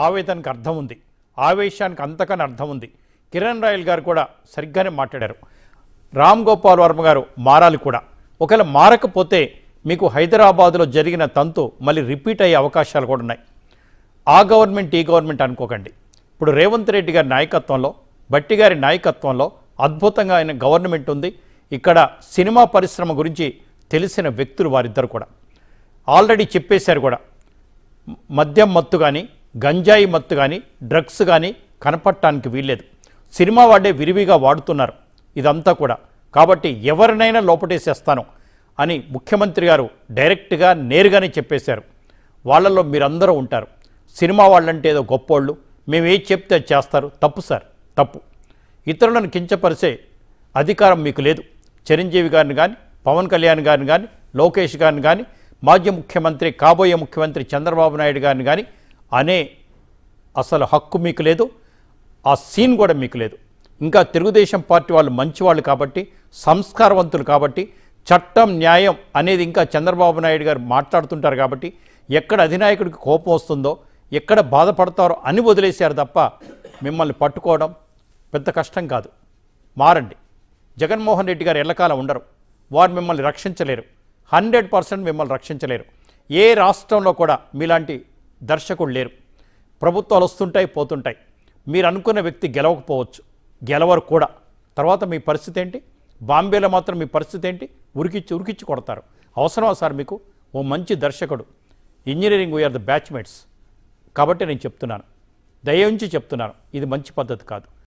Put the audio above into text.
ఆవేదనకు అర్థం ఉంది, ఆవేశానికి అంతకన్నా అర్థం ఉంది. కిరణ్ రాయల్ గారు కూడా సరిగ్గానే మాట్లాడారు. రామ్ గోపాల్ వర్మ గారు మారాలి కూడా. ఒకవేళ మారకపోతే మీకు హైదరాబాదులో జరిగిన తంతు మళ్ళీ రిపీట్ అయ్యే అవకాశాలు కూడా ఉన్నాయి. ఆ గవర్నమెంట్ ఈ గవర్నమెంట్ అనుకోకండి. ఇప్పుడు రేవంత్ రెడ్డి గారి నాయకత్వంలో, భట్టి గారి నాయకత్వంలో అద్భుతంగా ఆయన గవర్నమెంట్ ఉంది. ఇక్కడ సినిమా పరిశ్రమ గురించి తెలిసిన వ్యక్తులు వారిద్దరు కూడా ఆల్రెడీ చెప్పేశారు కూడా. మద్యం మత్తు కానీ, గంజాయి మత్తు కానీ, డ్రగ్స్ కానీ కనపడటానికి వీల్లేదు. సినిమా వాడే విరివిగా వాడుతున్నారు ఇదంతా కూడా. కాబట్టి ఎవరినైనా లోపటేసేస్తాను అని ముఖ్యమంత్రి గారు డైరెక్ట్గా నేరుగానే చెప్పేశారు. వాళ్ళల్లో మీరందరూ ఉంటారు. సినిమా వాళ్ళంటే ఏదో గొప్పోళ్ళు, మేము ఏది చెప్తే చేస్తారు. తప్పు సార్, తప్పు. ఇతరులను కించపరిచే అధికారం మీకు లేదు. చిరంజీవి గారిని కానీ, పవన్ కళ్యాణ్ గారిని కానీ, లోకేష్ గారిని కానీ, మాజీ ముఖ్యమంత్రి కాబోయే ముఖ్యమంత్రి చంద్రబాబు నాయుడు గారిని కానీ అనే అసలు హక్కు మీకు లేదు. ఆ సీన్ కూడా మీకు లేదు. ఇంకా తెలుగుదేశం పార్టీ వాళ్ళు మంచివాళ్ళు కాబట్టి, సంస్కారవంతులు కాబట్టి, చట్టం న్యాయం అనేది ఇంకా చంద్రబాబు నాయుడు గారు మాట్లాడుతుంటారు కాబట్టి, ఎక్కడ అధినాయకుడికి కోపం వస్తుందో, ఎక్కడ బాధపడతారో అని వదిలేశారు తప్ప మిమ్మల్ని పట్టుకోవడం పెద్ద కష్టం కాదు. మారండి. జగన్మోహన్ రెడ్డి గారు ఎల్లకాలం ఉండరు. వారు మిమ్మల్ని రక్షించలేరు. 100% మిమ్మల్ని రక్షించలేరు. ఏ రాష్ట్రంలో కూడా మీలాంటి దర్శకుడు లేరు. ప్రభుత్వాలు వస్తుంటాయి, పోతుంటాయి. మీరు అనుకున్న వ్యక్తి గెలవకపోవచ్చు, గెలవరు కూడా. తర్వాత మీ పరిస్థితి ఏంటి? బాంబేలో మాత్రం మీ పరిస్థితి ఏంటి? ఉరికిచ్చి కొడతారు. అవసరమా సార్ మీకు? ఓ మంచి దర్శకుడు, ఇంజనీరింగ్ వీఆర్ ద బ్యాచ్మేట్స్. కాబట్టి నేను చెప్తున్నాను, దయ ఉంచి చెప్తున్నాను, ఇది మంచి పద్ధతి కాదు.